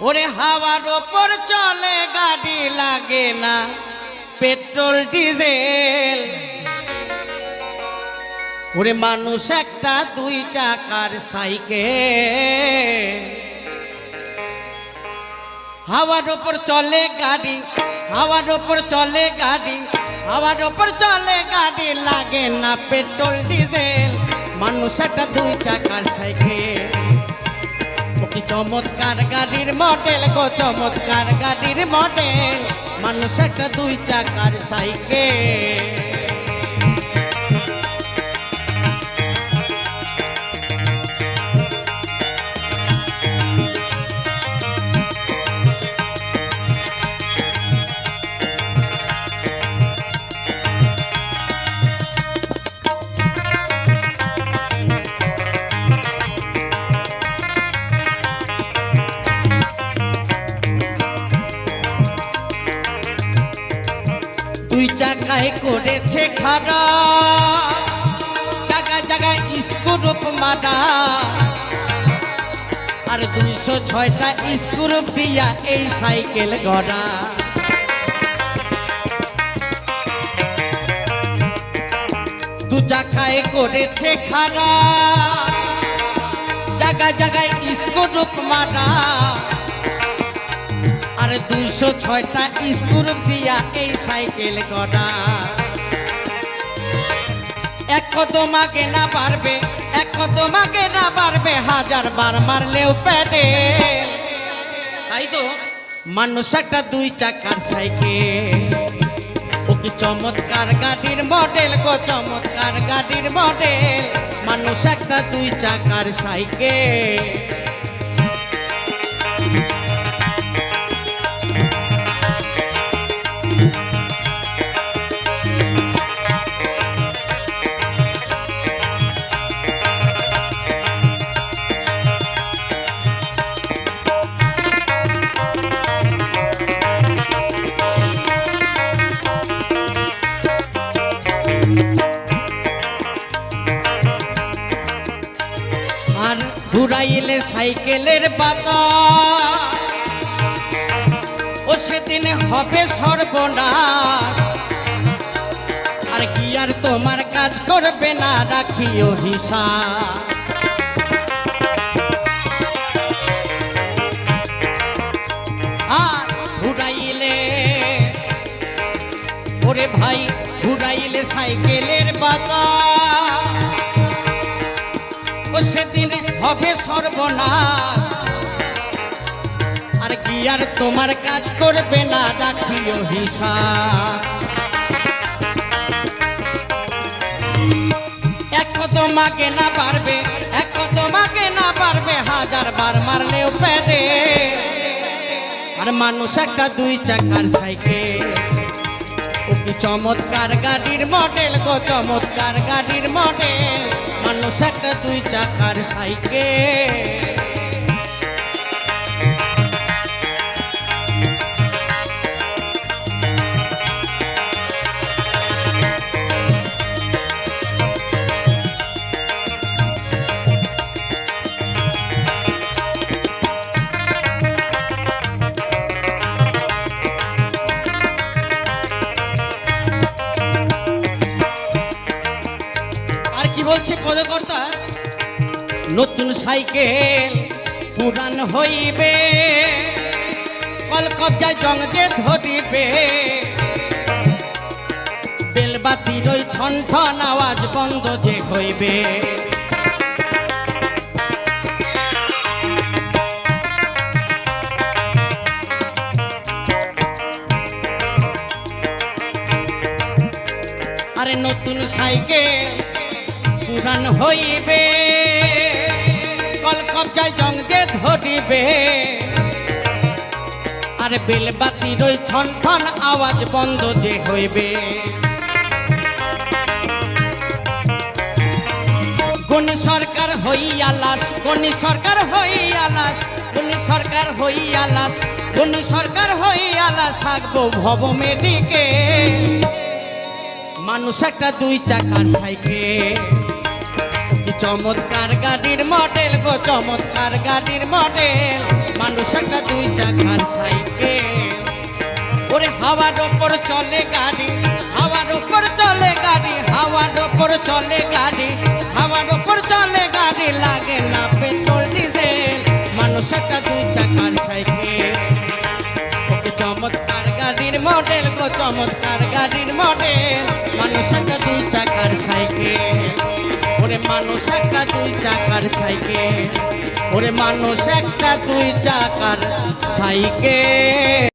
ওরে হাওয়ার ওপর চলে গাড়ি, লাগে না পেট্রোল ডিজেল। ওরে মানুষ একটা দুই চাকার সাইকেল। হাওয়ার ওপর চলে গাড়ি, হাওয়ার ওপর চলে গাড়ি, হাওয়ার ওপর চলে গাড়ি, লাগে না পেট্রোল ডিজেল। মানুষ একটা দুই চাকার সাইকেল। ও কি চমৎকার গাড়ির মডেল গো, চমৎকার গাড়ির মডেল। মানুষ একটা দুই চাকার সাইকেল। দুই চাকায় করেছে খাড়া, জায়গায় জায়গায় স্ক্রুপ মারা। আর 206টা স্ক্রুপ দিয়া এই সাইকেল গড়া। দু চাকায় করেছে খাড়া, জায়গায় জায়গায় স্ক্রুপ মারা। আর 206টা স্ক্রুপ দিয়া এই সাইকেল গড়া। এক কদম আগে না বাড়বে, এক কদম আগে না বাড়বে, 1000 বার মারলেও প্যাডেল। তাই তো মানুষ একটা দুই চাকার সাইকেল। ও কি চমৎকার গাড়ির মডেল গো, চমৎকার গাড়ির মডেল। মানুষ একটা দুই চাকার সাইকেল। আর ঘুরাইলে সাইকেলের পাতা, ও সেদিন হবে সর্বনাশ। আর কি আর তোমার কাজ করবে না, রাখিও হিসাব। আর ঘুরাইলে, ওরে ভাই ঘুরাইলে সাইকেলের পাতা, ও সেদিন হবে সর্বনাশ। আর কি আর তোমার কাজ করবে না, রাখিও হিসাব। এক কদম আগে না বাড়বে, এক কদম আগে না বাড়বে, 1000 বার মারলেও প্যাডেল। আর মানুষ একটা দুই চাকার সাইকেল। ও কি চমৎকার গাড়ির মডেল গো, চমৎকার গাড়ির মডেল। মানুষ একটা দুই চাকার সাইকেল। বলছে পদকর্তা, নতুন সাইকেল পুরান হইবে, কলকবজায় জং যে ধরিবে। বেলবাতির ওই ঠন ঠন আওয়াজ বন্ধ যে হইবে। আরে নতুন সাইকেল পুরান হইবে, কলকবজায় জং যে ধরিবে। আর বেলবাতির ওই ঠন ঠন আওয়াজ বন্ধ যে হইবে। গণি সরকার হইয়া লাশ, গণি সরকার হইয়া লাশ, গণি সরকার হইয়া লাশ, গণি সরকার হইয়া লাশ, থাকবো ভব মেডিকেল। মানুষ একটা দুই চাকার সাইকেল। চমৎকার গাড়ির মডেল গো, চমৎকার গাড়ির মডেল। মানুষ একটা দুই চাকার সাইকেল। ওরে হাওয়ার ওপর চলে গাড়ি, হাওয়ার ওপর চলে গাড়ি, হাওয়ার ওপর চলে গাড়ি, হাওয়ার ওপর চলে গাড়ি, লাগে না পেট্রোল ডিজেল, মানুষ একটা দুই চাকার সাইকেল। ওকে চমৎকার গাড়ির মডেল গো, চমৎকার গাড়ির মডেল, মানুষ একটা দুই চাকার সাইকেল। ওরে মানুষ একটা দুই চাকার সাইকেল, ওরে মানুষ একটা দুই চাকার সাইকেল।